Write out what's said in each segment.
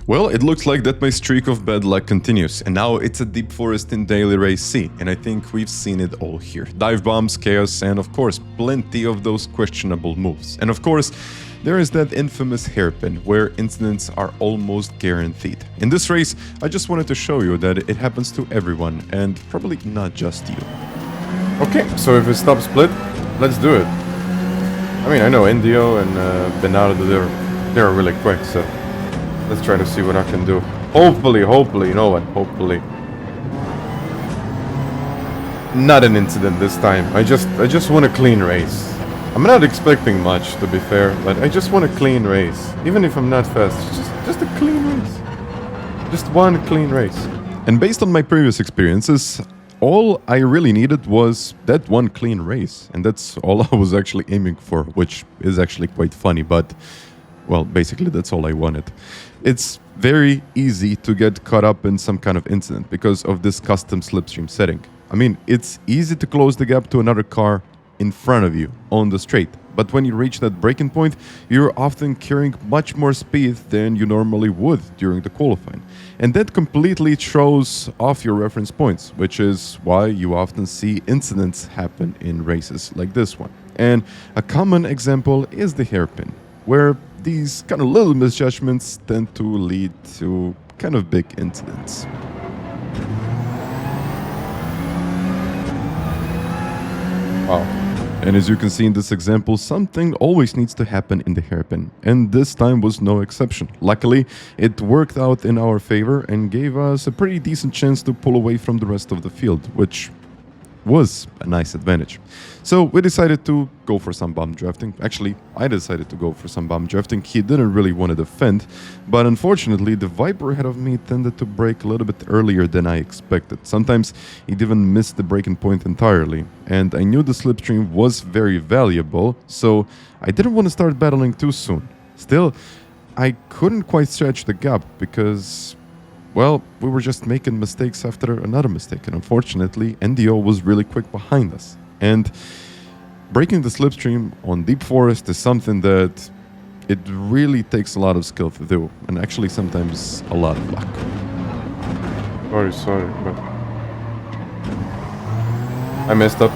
Well, it looks like that my streak of bad luck continues, and now it's a deep forest in Daily Race C, and I think we've seen it all here. Dive bombs, chaos, and of course, plenty of those questionable moves. And of course, there is that infamous hairpin, where incidents are almost guaranteed. In this race, I just wanted to show you that it happens to everyone, and probably not just you. Okay, so if it stops split, let's do it. I mean, I know Indio and Bernardo, they're really quick, so let's try to see what I can do. Hopefully, you know what, hopefully. Not an incident this time. I just want a clean race. I'm not expecting much, to be fair, but I just want a clean race. Even if I'm not fast, just a clean race. Just one clean race. And based on my previous experiences, all I really needed was that one clean race. And that's all I was actually aiming for, which is actually quite funny, but well, basically that's all I wanted. It's very easy to get caught up in some kind of incident because of this custom slipstream setting. I mean, it's easy to close the gap to another car in front of you on the straight, but when you reach that braking point, you're often carrying much more speed than you normally would during the qualifying. And that completely throws off your reference points, which is why you often see incidents happen in races like this one. And a common example is the hairpin, where these kind of little misjudgments tend to lead to kind of big incidents. Wow. And as you can see in this example, something always needs to happen in the hairpin, and this time was no exception. Luckily, it worked out in our favor and gave us a pretty decent chance to pull away from the rest of the field, which was a nice advantage. So we decided to go for some bomb drafting. Actually, I decided to go for some bomb drafting. He didn't really want to defend, but unfortunately the Viper ahead of me tended to brake a little bit earlier than I expected. Sometimes it even missed the braking point entirely, and I knew the slipstream was very valuable, so I didn't want to start battling too soon. Still, I couldn't quite stretch the gap because, well, we were just making mistakes after another mistake, and unfortunately, NDO was really quick behind us. And breaking the slipstream on deep forest is something that it really takes a lot of skill to do, and actually sometimes a lot of luck. Sorry, but I messed up.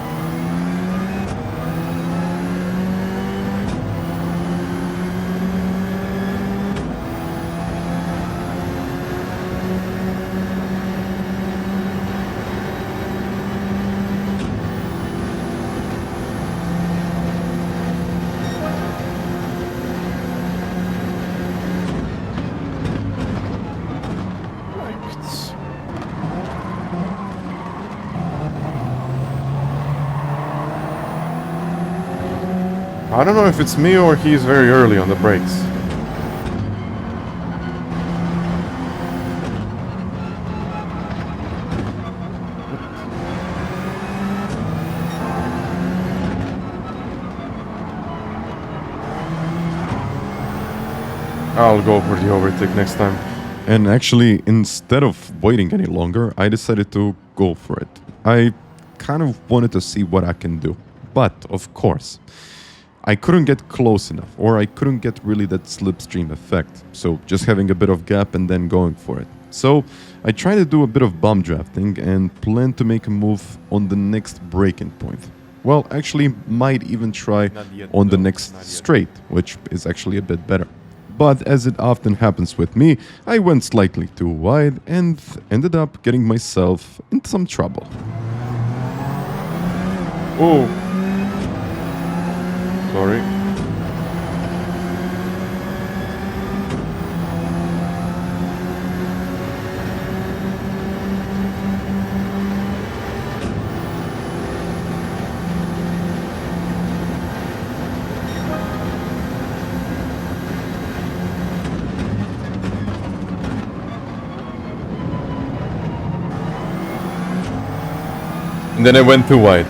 I don't know if it's me or he's very early on the brakes. I'll go for the overtake next time. And actually, instead of waiting any longer, I decided to go for it. I kind of wanted to see what I can do. But, of course, I couldn't get close enough, or I couldn't get really that slipstream effect. So just having a bit of gap and then going for it. So I tried to do a bit of bomb drafting and planned to make a move on the next braking point. Well, actually might even try on the next straight, which is actually a bit better. But as it often happens with me, I went slightly too wide and ended up getting myself into some trouble. Oh. Sorry. And then I went too wide.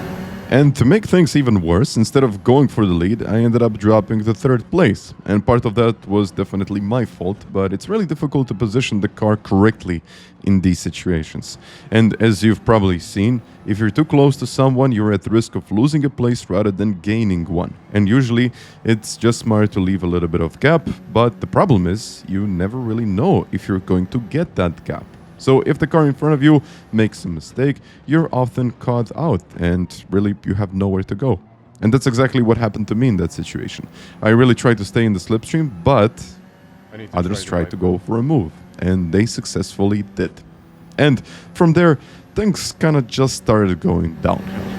And to make things even worse, instead of going for the lead, I ended up dropping to 3rd place. And part of that was definitely my fault, but it's really difficult to position the car correctly in these situations. And as you've probably seen, if you're too close to someone, you're at risk of losing a place rather than gaining one. And usually, it's just smart to leave a little bit of gap, but the problem is, you never really know if you're going to get that gap. So if the car in front of you makes a mistake, you're often caught out and really you have nowhere to go. And that's exactly what happened to me in that situation. I really tried to stay in the slipstream, but others tried to go for a move, and they successfully did. And from there, things kind of just started going downhill.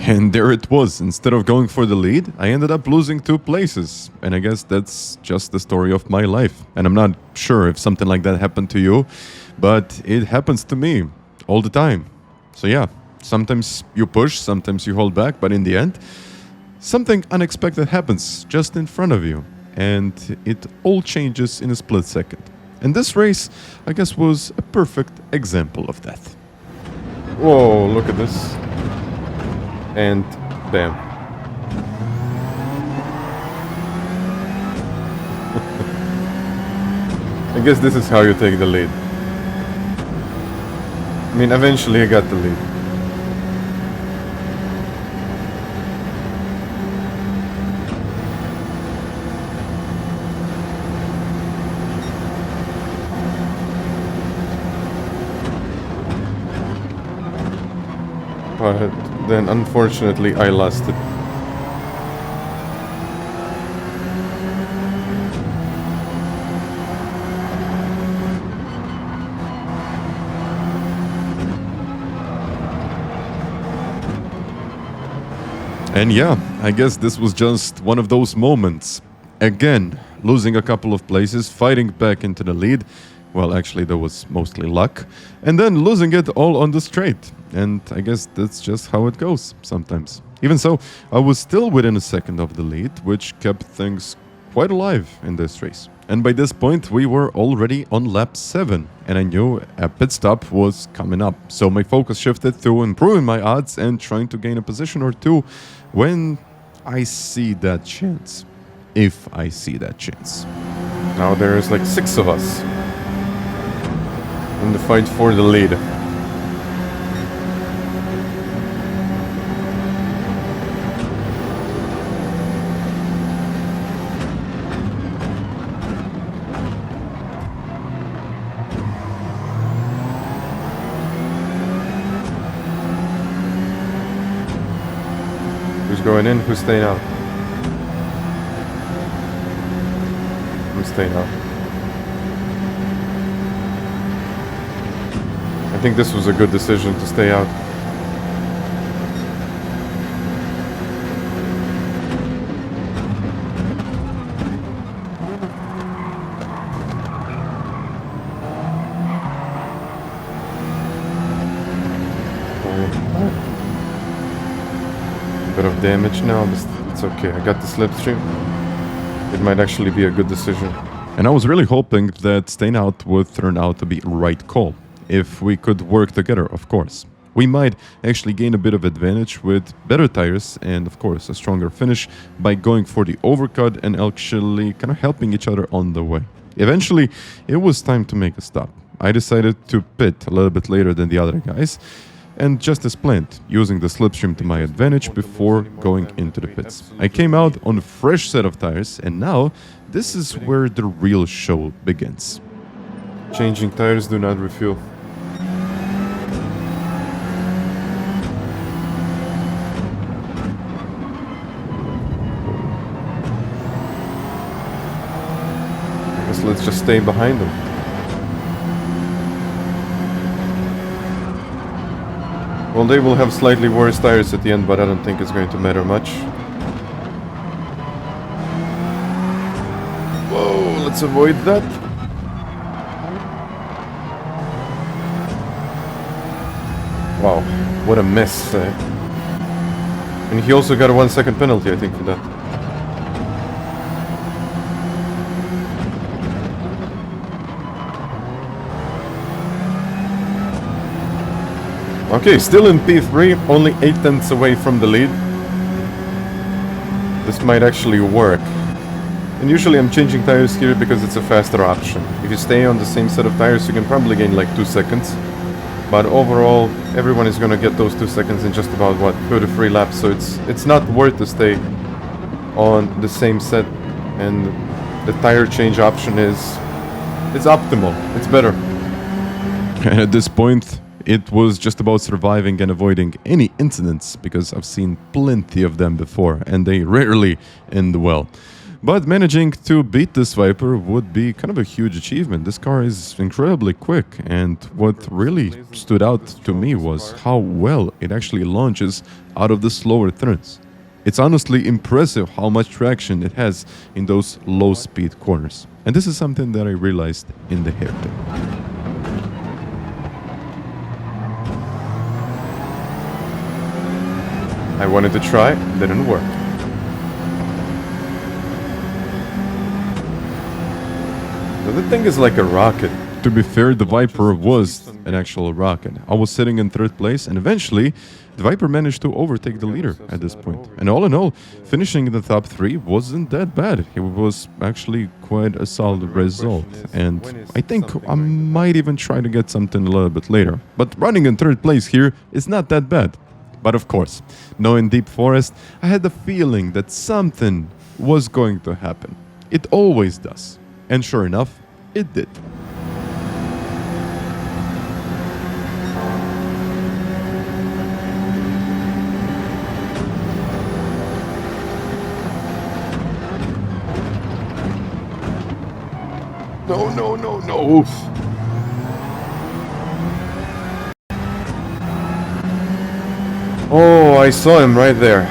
And there it was. Instead of going for the lead, I ended up losing 2 places. And I guess that's just the story of my life. And I'm not sure if something like that happened to you, but it happens to me all the time. So yeah, sometimes you push, sometimes you hold back, but in the end, something unexpected happens just in front of you. And it all changes in a split second. And this race, I guess, was a perfect example of that. Whoa, look at this. And bam. I guess this is how you take the lead. I mean, eventually I got the lead. But then unfortunately I lost it. And yeah, I guess this was just one of those moments. Again, losing a couple of places, fighting back into the lead. Well, actually, that was mostly luck. And then losing it all on the straight. And I guess that's just how it goes sometimes. Even so, I was still within a second of the lead, which kept things quite alive in this race. And by this point, we were already on lap 7, and I knew a pit stop was coming up. So my focus shifted to improving my odds and trying to gain a position or two when I see that chance. If I see that chance. Now there's like 6 of us in the fight for the lead. Who's going in? Who's staying out? I'm staying out. I think this was a good decision to stay out. Bit of damage now, but it's okay. I got the slipstream. It might actually be a good decision. And I was really hoping that staying out would turn out to be a right call. If we could work together, of course. We might actually gain a bit of advantage with better tires and, of course, a stronger finish by going for the overcut and actually kind of helping each other on the way. Eventually, it was time to make a stop. I decided to pit a little bit later than the other guys, and just as planned, using the slipstream to my advantage before going into the pits. I came out on a fresh set of tires, and now this is where the real show begins. Changing tires, do not refuel. I guess let's just stay behind them. Well, they will have slightly worse tires at the end, but I don't think it's going to matter much. Whoa, let's avoid that. Wow, what a mess. And he also got a 1 second penalty, I think, for that. Okay, still in P3, only 8 tenths away from the lead. This might actually work. And usually I'm changing tires here because it's a faster option. If you stay on the same set of tires, you can probably gain like 2 seconds. But overall, everyone is gonna get those 2 seconds in just about, what, 2 to 3 laps. So it's not worth to stay on the same set. And the tire change option is optimal. It's better. And at this point, it was just about surviving and avoiding any incidents, because I've seen plenty of them before, and they rarely end well. But managing to beat this Viper would be kind of a huge achievement. This car is incredibly quick, and what really stood out to me was how well it actually launches out of the slower turns. It's honestly impressive how much traction it has in those low-speed corners. And this is something that I realized in the hairpin. I wanted to try, didn't work. The thing is like a rocket. To be fair, the Viper was an actual rocket. I was sitting in 3rd place, and eventually the Viper managed to overtake the leader at this point. And all in all, finishing in the top 3 wasn't that bad. It was actually quite a solid result. And I think I might even try to get something a little bit later. But running in 3rd place here is not that bad. But of course, knowing Deep Forest, I had the feeling that something was going to happen. It always does. And sure enough, it did. No. Oof. Oh, I saw him right there.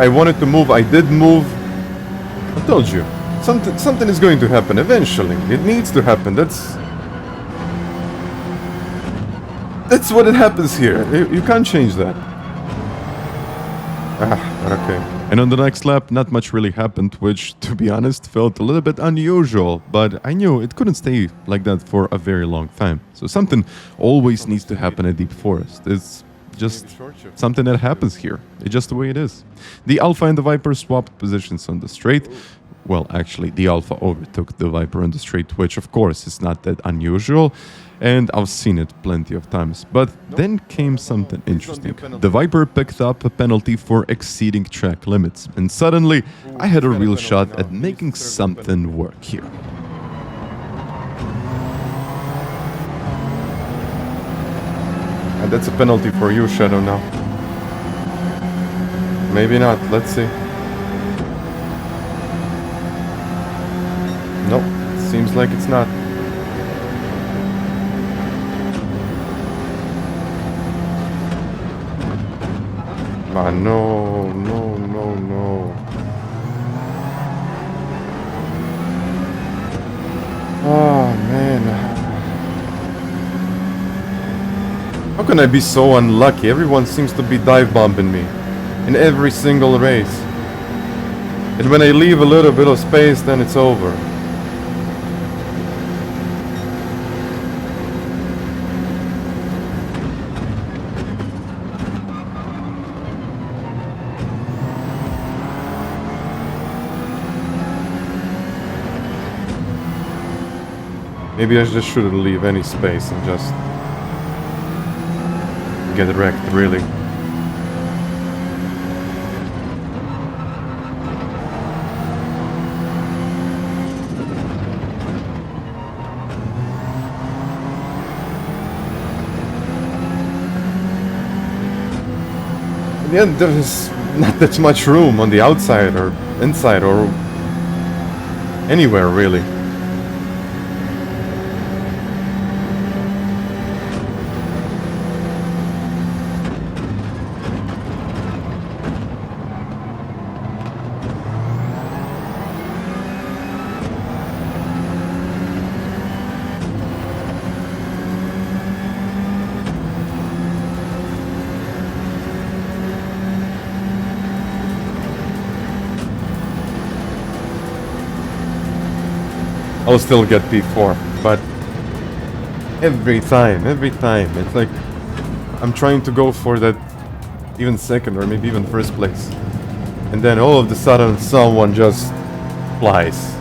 I wanted to move. I did move. I told you. Something is going to happen eventually. It needs to happen. That's what it happens here. You can't change that. But okay. And on the next lap, not much really happened, which, to be honest, felt a little bit unusual, but I knew it couldn't stay like that for a very long time. So something always needs to happen at Deep Forest. It's just something that happens here. It's just the way it is. The Alpha and the Viper swapped positions on the straight. Well, actually, the Alpha overtook the Viper on the straight, which, of course, is not that unusual. And I've seen it plenty of times. But then came something interesting. The Viper picked up a penalty for exceeding track limits. And suddenly, I had a real shot at making something work here. And that's a penalty for you, Shadow, now. Maybe not. Let's see. Nope. Seems like it's not. Ah, no. Oh, man. How can I be so unlucky? Everyone seems to be dive bombing me in every single race. And when I leave a little bit of space, then it's over. Maybe I just shouldn't leave any space and just get wrecked, really. In the end, there's not that much room on the outside or inside or anywhere, really. I'll still get P4. But every time, it's like I'm trying to go for that even second or maybe even first place. And then all of a sudden someone just flies.